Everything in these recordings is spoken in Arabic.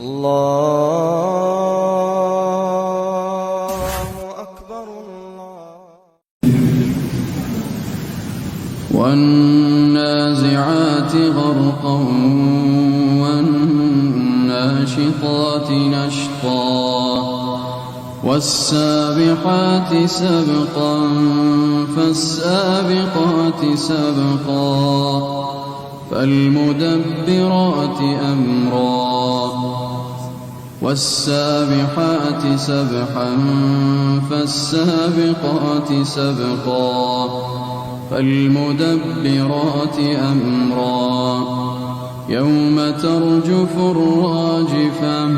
الله أكبر والنازعات غرقا والناشطات نشطا والسابحات سبقا فالسابقات سبقا فالمدبرات أمرا والسابحات سبحا فالسابقات سبقا فالمدبرات أمرا يوم ترجف الراجفة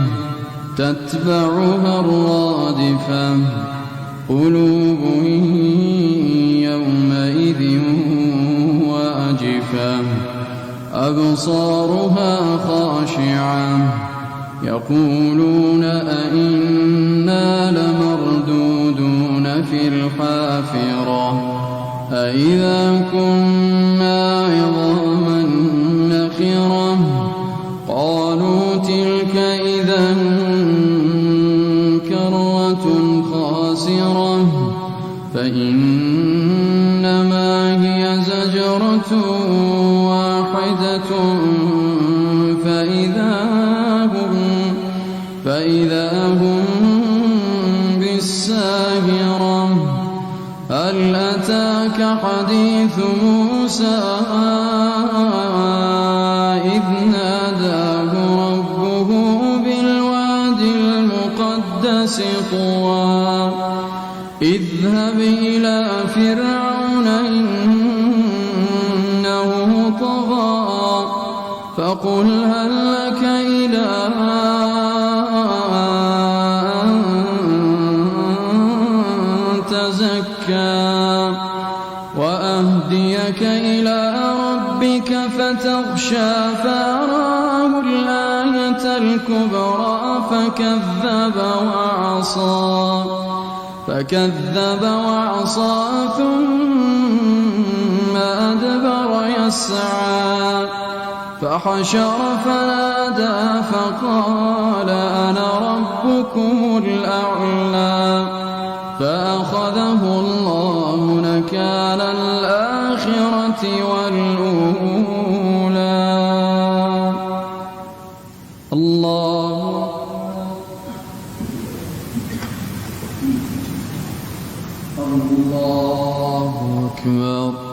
تتبعها الرادفة قلوب يومئذ واجفة أبصارها خاشعة يقولون أئنا لمردودون في الحافرة أئذا كنا عظاما نخرة قالوا تلك إذا كرة خاسرة فإنما هي زجرة واحدة فإذا هم بالساهرة هل أتاك حديث موسى إذ ناداه ربه بالواد المقدس طوى اذهب إلى فرعون إنه طغى فقل هل لك إلى أن تزكى وأهديك إلى ربك فتغشى فأراه الآية الكبرى فكذب وعصى ثم أدبر يسعى فحشر فنادى فقال أنا ربكم الأعلى فأخذه الله نكال الآخرة والأولى الله أكبر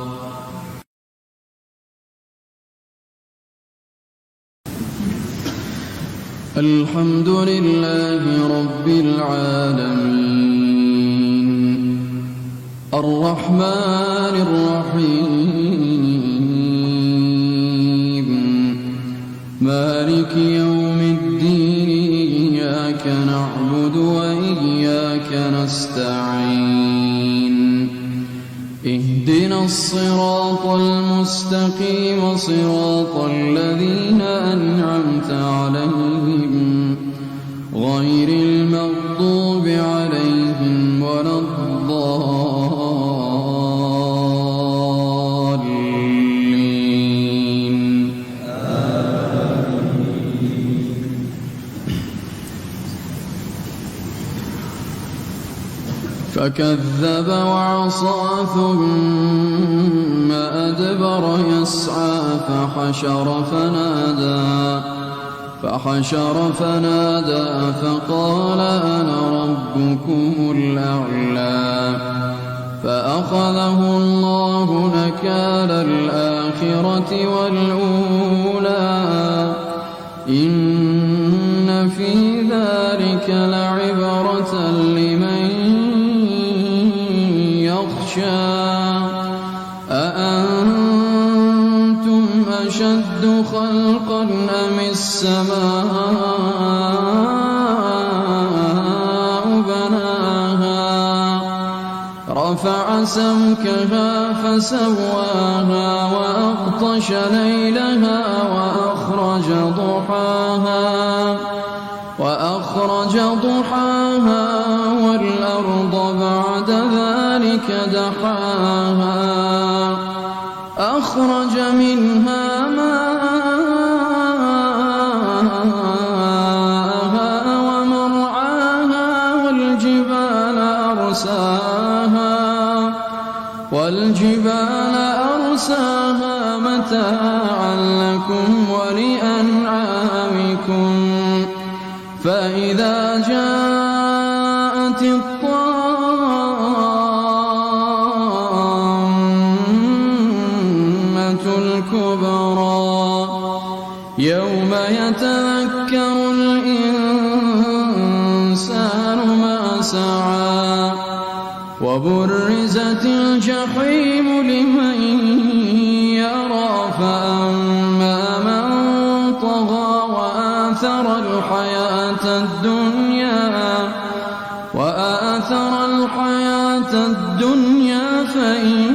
الحمد لله رب العالمين الرحمن الرحيم مالك يوم الدين إياك نعبد وإياك نستعين اهدنا الصراط المستقيم صراط الذين أنعمت عليهم غير المغضوب عليهم ولا الضالين فكذب وعصى ثم أدبر يسعى فحشر فنادى فقال أنا ربكم الأعلى فأخذه الله نكال الآخرة والأولى إن في ذلك لعبرة لمن يخشى أأنتم أشد خلقا أم السماء بناها رفع سمكها فسواها وأغطش ليلها وأخرج ضحاها والأرض بعد ذلك دحاها أخرج منها ماءها متاعا لكم ولأنعامكم فإذا جاءت الطامة الكبرى يوم يتذكر الإنسان ما سعى وبرزت الجحيم لمن يرى فأما من طغى وآثر الحياة الدنيا فإن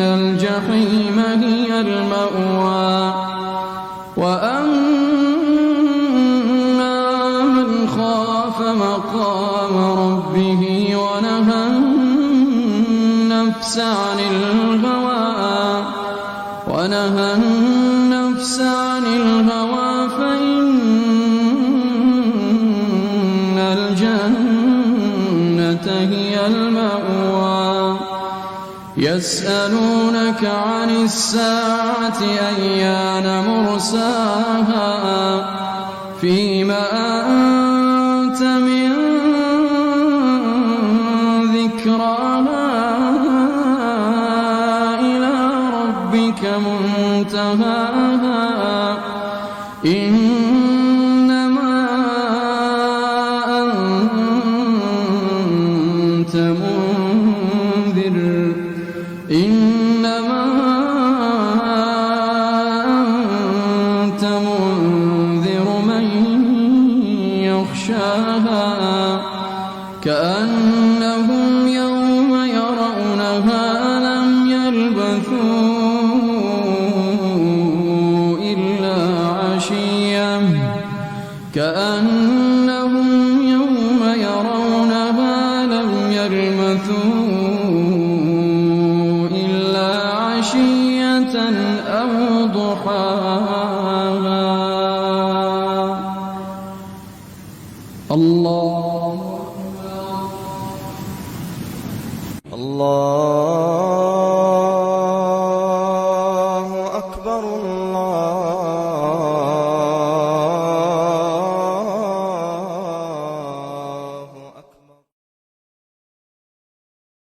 الجحيم هي المأوى وأما من خاف مقام ربه ونهى النفس عن الهوى فإن الجنة هي المأوى يسألونك عن الساعة أيان مرساها فيما أنت من ذكراها إلى ربك منتهاها إنما أنت منذر من يخشاها كأنهم يوم يرونها لم يلبثوا إلا عشية أو ضحاها